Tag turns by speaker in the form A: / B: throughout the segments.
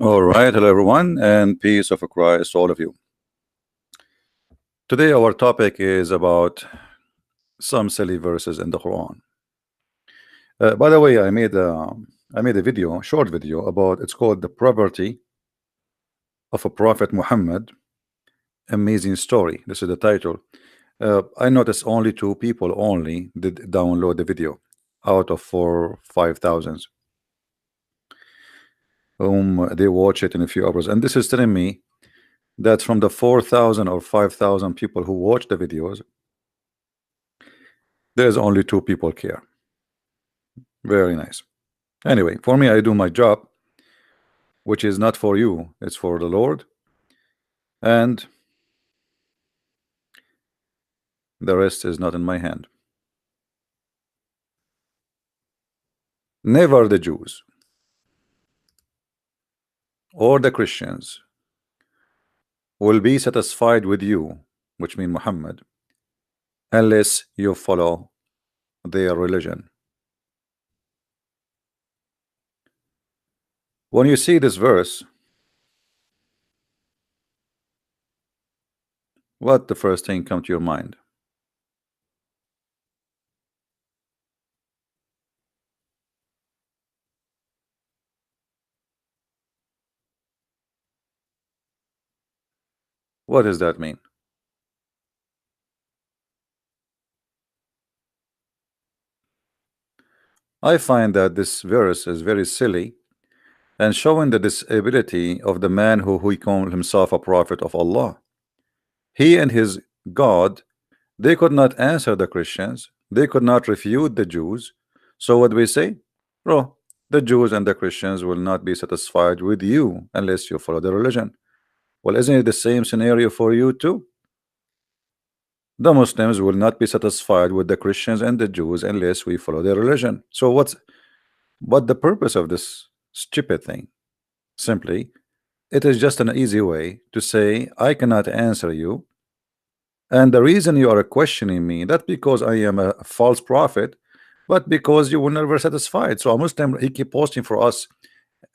A: All right, hello everyone, and peace of Christ to all of you. Today, our topic is about some silly verses in the Quran. By the way, I made a video, short video about it's called the property of a Prophet Muhammad. Amazing story. This is the title. I noticed only 2 people only did download the video out of 5,000 whom they watch it in a few hours, and this is telling me that from the 4,000 or 5,000 people who watch the videos, there's only 2 people care. Very nice. Anyway, for me, I do my job, which is not for you, it's for the Lord, and the rest is not in my hand. Never the Jews or the Christians will be satisfied with you, which means Muhammad, unless you follow their religion. When you see this verse, what the first thing come to your mind? What does that mean? I find that this verse is very silly and showing the disability of the man who called himself a prophet of Allah. He and his God, they could not answer the Christians, they could not refute the Jews. So what do we say? Bro, the Jews and the Christians will not be satisfied with you unless you follow the religion. Well, isn't it the same scenario for you too? The Muslims will not be satisfied with the Christians and the Jews unless we follow their religion. So what the purpose of this stupid thing? Simply, it is just an easy way to say I cannot answer you, and the reason you are questioning me, not because I am a false prophet, but because you were never satisfied. So a Muslim, he keep posting for us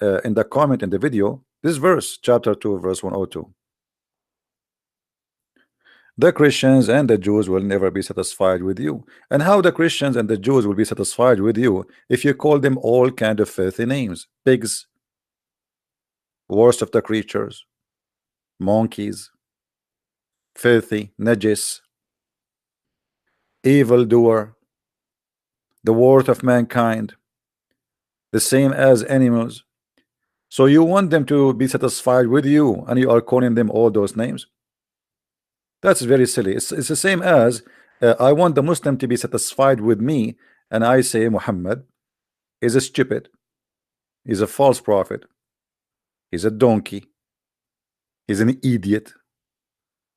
A: in the comment in the video this verse, chapter 2, verse 102. The Christians and the Jews will never be satisfied with you. And how the Christians and the Jews will be satisfied with you if you call them all kind of filthy names? Pigs, worst of the creatures, monkeys, filthy, najis, evildoer, the worst of mankind, the same as animals. So you want them to be satisfied with you, and you are calling them all those names? That's very silly. It's the same as I want the Muslim to be satisfied with me, and I say Muhammad is a stupid, he's a false prophet, he's a donkey, he's an idiot,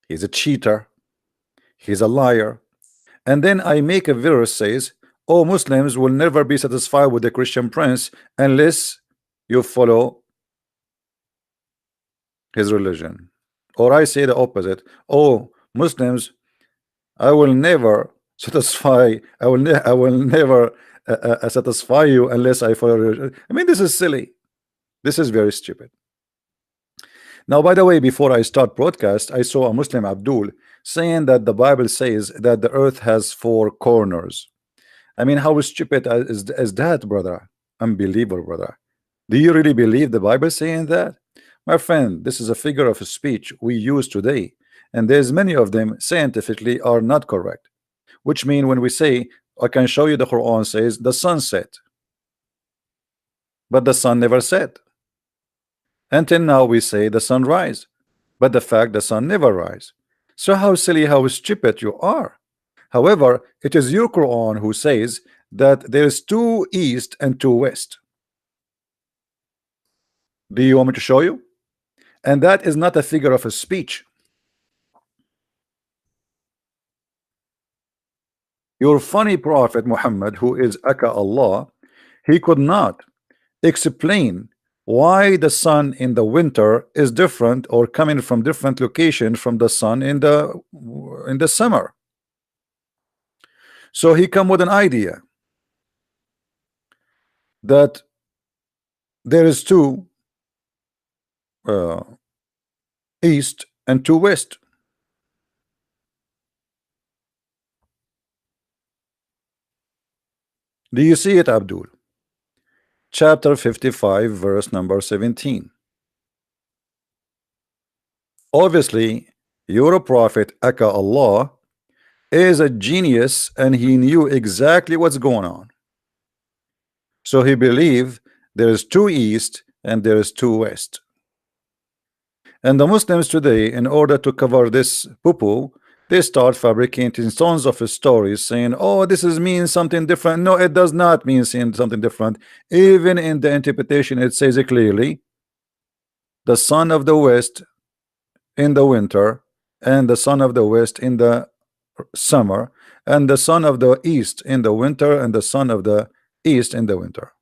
A: he's a cheater, he's a liar. And then I make a verse says, oh, Muslims will never be satisfied with the Christian prince unless you follow his religion. Or I say the opposite. Oh, Muslims, I will never satisfy, I will never satisfy you unless I follow religion. I mean, this is silly. This is very stupid. Now, by the way, before I start broadcast, I saw a Muslim Abdul saying that the Bible says that the earth has 4 corners. I mean, how stupid is that, brother? Unbelievable, brother. Do you really believe the Bible saying that? My friend, this is a figure of speech we use today, and there's many of them scientifically are not correct. Which mean when we say, I can show you the Quran says the sun set, but the sun never set. Until now we say the sun rise, but the fact the sun never rise. So how silly, how stupid you are. However, it is your Quran who says that there is 2 east and 2 west. Do you want me to show you? And that is not a figure of a speech. Your funny prophet Muhammad, who is Aka Allah, he could not explain why the sun in the winter is different or coming from different location from the sun in the summer. So he come with an idea that there is 2 uh, east and two west. Do you see it, Abdul? Chapter 55, verse number 17. Obviously, your prophet, Aka Allah, is a genius and he knew exactly what's going on. So he believed there is two east and there is two west. And the Muslims today, in order to cover this poo-poo, they start fabricating tons of stories saying, oh, this is means something different. No, it does not mean something different. Even in the interpretation, it says it clearly: the son of the west in the winter, and the son of the west in the summer, and the son of the east in the winter, and the son of the east in the winter.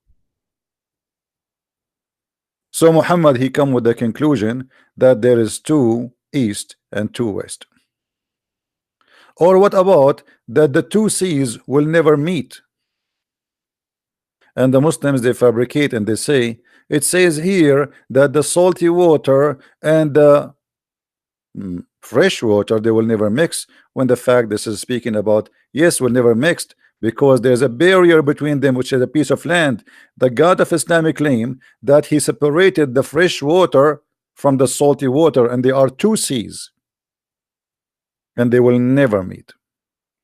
A: So Muhammad, he come with the conclusion that there is two east and two west. Or what about that the two seas will never meet? And the Muslims, they fabricate and they say it says here that the salty water and the fresh water, they will never mix, when the fact this is speaking about, yes, will never mixed, because there's a barrier between them, which is a piece of land. The God of Islamic claim that he separated the fresh water from the salty water, and they are two seas and they will never meet,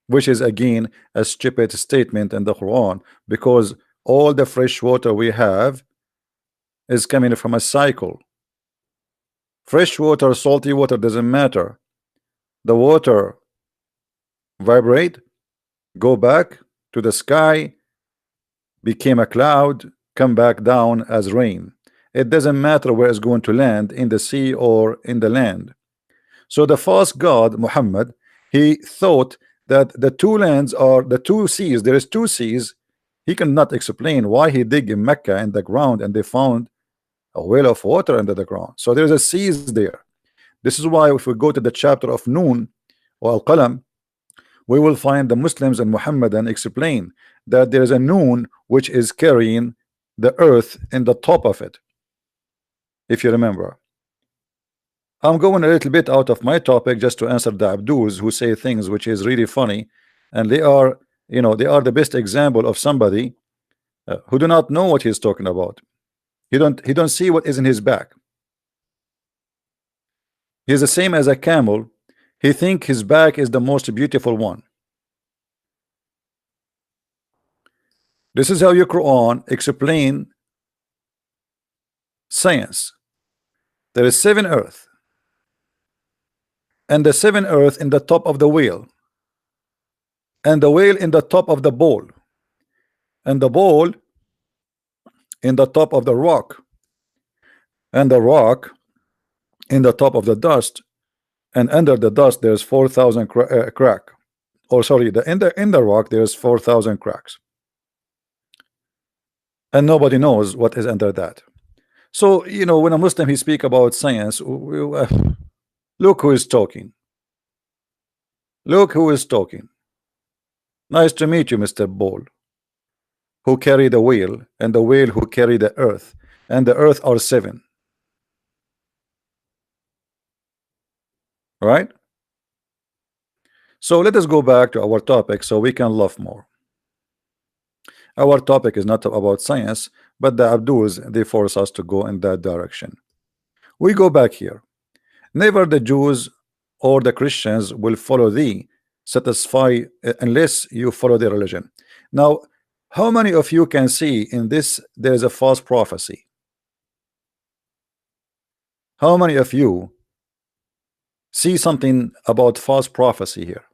A: which is again a stupid statement in the Quran, because all the fresh water we have is coming from a cycle. Fresh water, salty water, doesn't matter. The water vibrate, go back to the sky, became a cloud, come back down as rain. It doesn't matter where it's going to land, in the sea or in the land. So the false god Muhammad, he thought that the two lands are the two seas. There is two seas. He cannot explain why he dig in Mecca in the ground and they found a well of water under the ground. So there's a seas there. This is why if we go to the chapter of Noon or Al-Qalam, we will find the Muslims and Muhammadan explain that there is a Noon which is carrying the earth in the top of it, if you remember. I'm going a little bit out of my topic just to answer the Abduls who say things which is really funny, and they are, you know, they are the best example of somebody who do not know what he's talking about. He don't see what is in his back. He's the same as a camel. He think his back is the most beautiful one. This is how your Quran explain science. There is seven earth, and the seven earth in the top of the wheel, and the whale in the top of the bowl, and the bowl in the top of the rock, and the rock in the top of the dust, and under the dust there's 4,000 crack. Or sorry, in the rock there's 4,000 cracks, and nobody knows what is under that. So you know, when a Muslim he speak about science, look who is talking. Look who is talking. Nice to meet you, Mr. Ball, who carry the wheel, and the wheel who carry the earth, and the earth are seven. Right? So let us go back to our topic so we can love more. Our topic is not about science, but the Abduls, they force us to go in that direction. We go back here. Never the Jews or the Christians will follow thee, satisfy unless you follow their religion. Now, how many of you can see in this there is a false prophecy? How many of you see something about false prophecy here?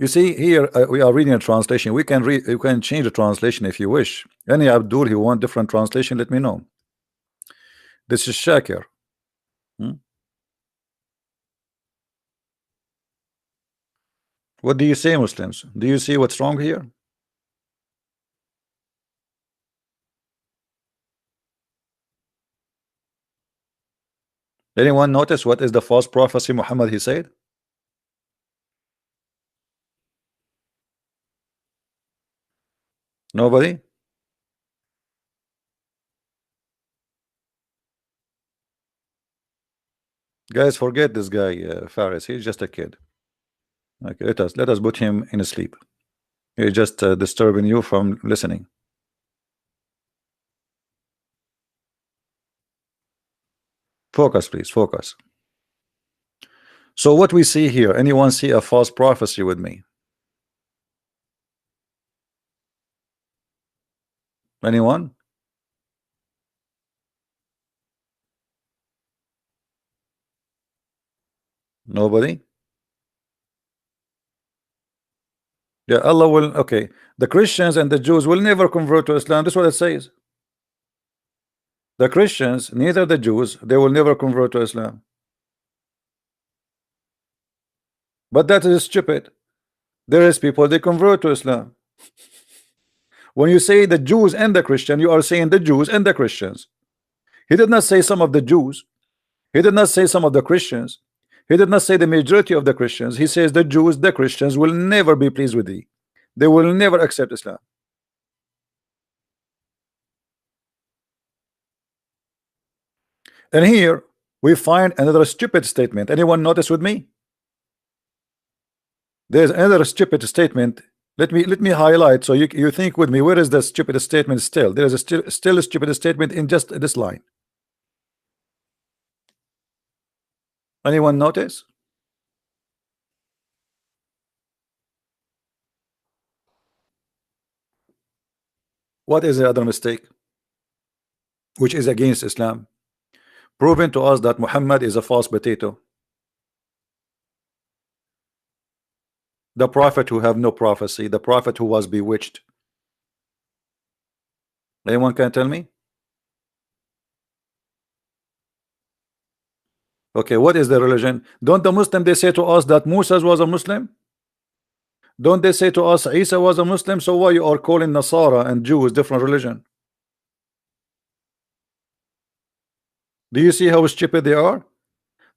A: You see here, we are reading a translation. We can read, you can change the translation if you wish. Any Abdul who want different translation, let me know. This is Shakir. What do you say, Muslims? Do you see what's wrong here? Anyone notice what is the false prophecy Muhammad he said? Nobody? Guys, forget this guy, Faris. He's just a kid. Okay, let us put him in sleep. He's just disturbing you from listening. Focus, please, focus. So what we see here, anyone see a false prophecy with me? Anyone? Nobody? Yeah, Allah will, okay. The Christians and the Jews will never convert to Islam. That's what it says. The Christians, neither the Jews, they will never convert to Islam. But that is stupid. There is people, they convert to Islam. When you say the Jews and the Christian, you are saying the Jews and the Christians. He did not say some of the Jews. He did not say some of the Christians. He did not say the majority of the Christians. He says the Jews, the Christians will never be pleased with thee. They will never accept Islam. And here we find another stupid statement. Anyone notice with me? There's another stupid statement. Let me highlight so you think with me. Where is the stupid statement still? There is still a stupid statement in just this line. Anyone notice? What is the other mistake? Which is against Islam, proving to us that Muhammad is a false potato, the prophet who have no prophecy, the prophet who was bewitched. Anyone can tell me? Okay, what is the religion? Don't the Muslim they say to us that Musa was a Muslim? Don't they say to us Isa was a Muslim? So why you are calling Nasara and Jews different religion? Do you see how stupid they are?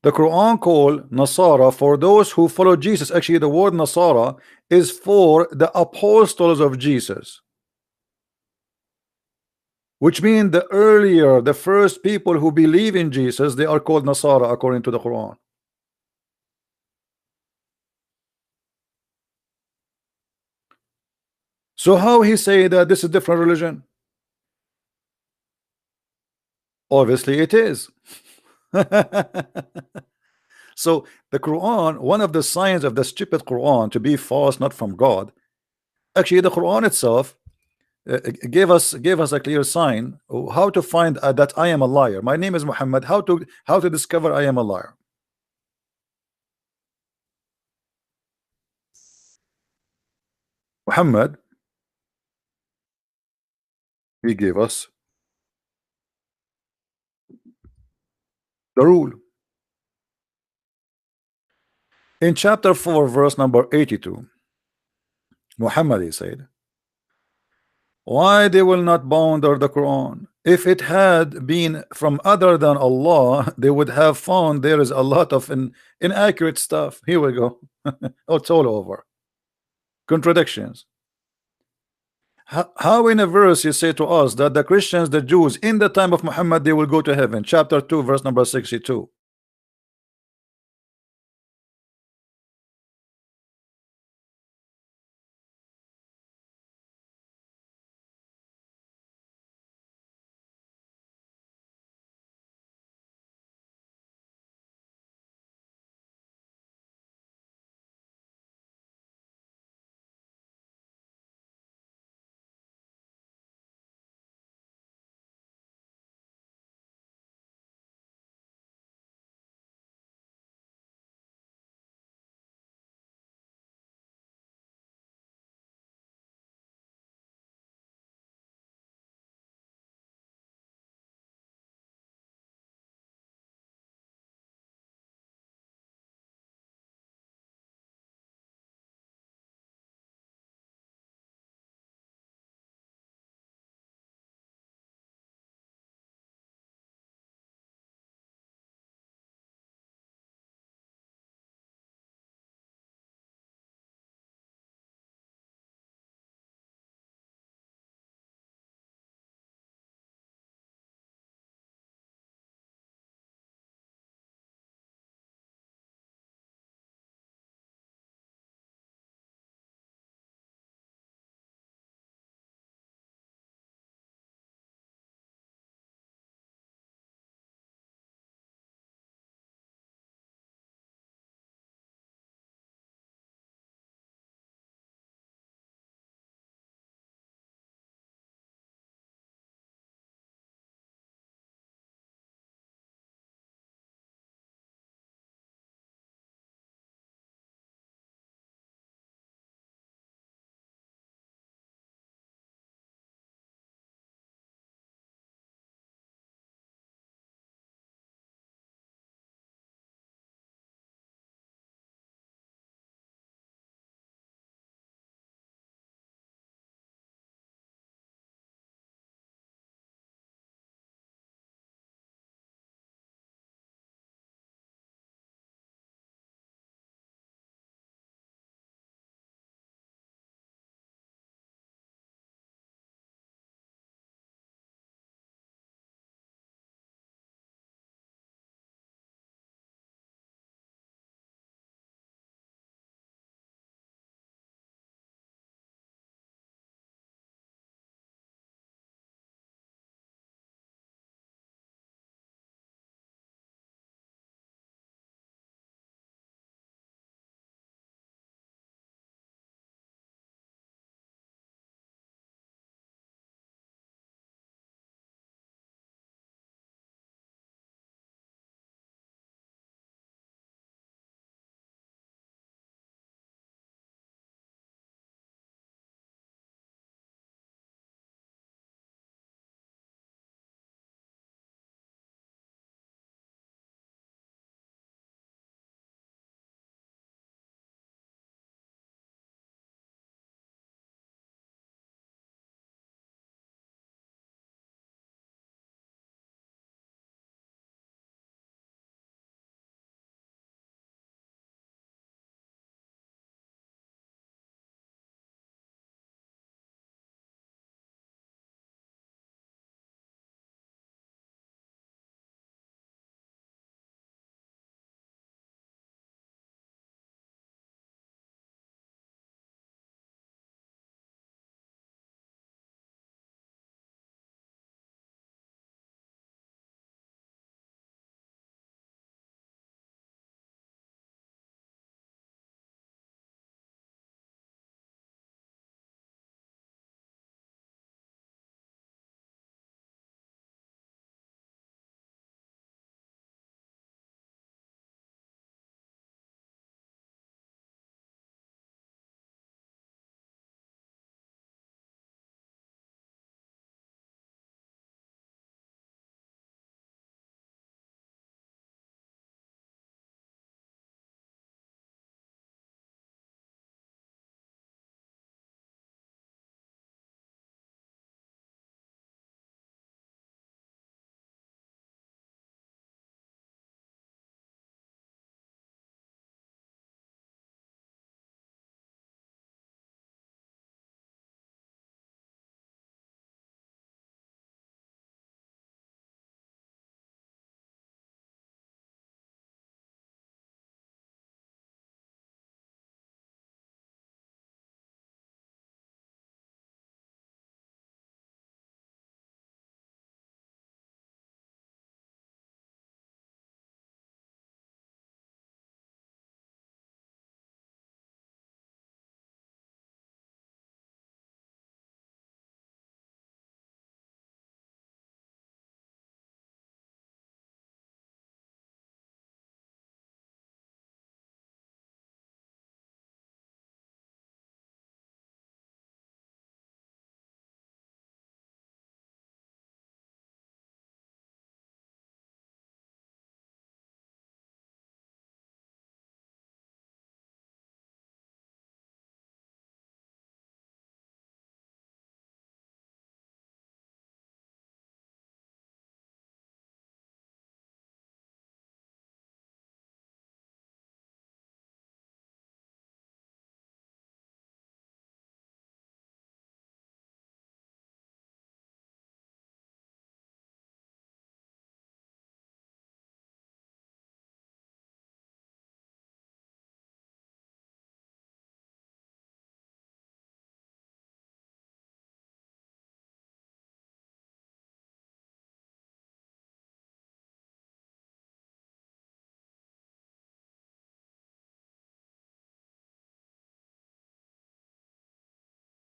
A: The Quran call Nasara for those who follow Jesus. Actually, the word Nasara is for the apostles of Jesus, which means the earlier, the first people who believe in Jesus, they are called Nasara according to the Quran. So how he say that this is different religion? Obviously it is. So the Quran, one of the signs of the stupid Quran to be false, not from God. Actually, the Quran itself gave us a clear sign how to find that I am a liar. My name is Muhammad. How to discover I am a liar? Muhammad, he gave us the rule. In chapter 4, verse number 82, Muhammad, he said, why they will not bow under the Quran? If it had been from other than Allah, they would have found there is a lot of inaccurate stuff. Here we go. Oh, it's all over. Contradictions. How in a verse you say to us that the Christians, the Jews, in the time of Muhammad, they will go to heaven? Chapter 2, verse number 62.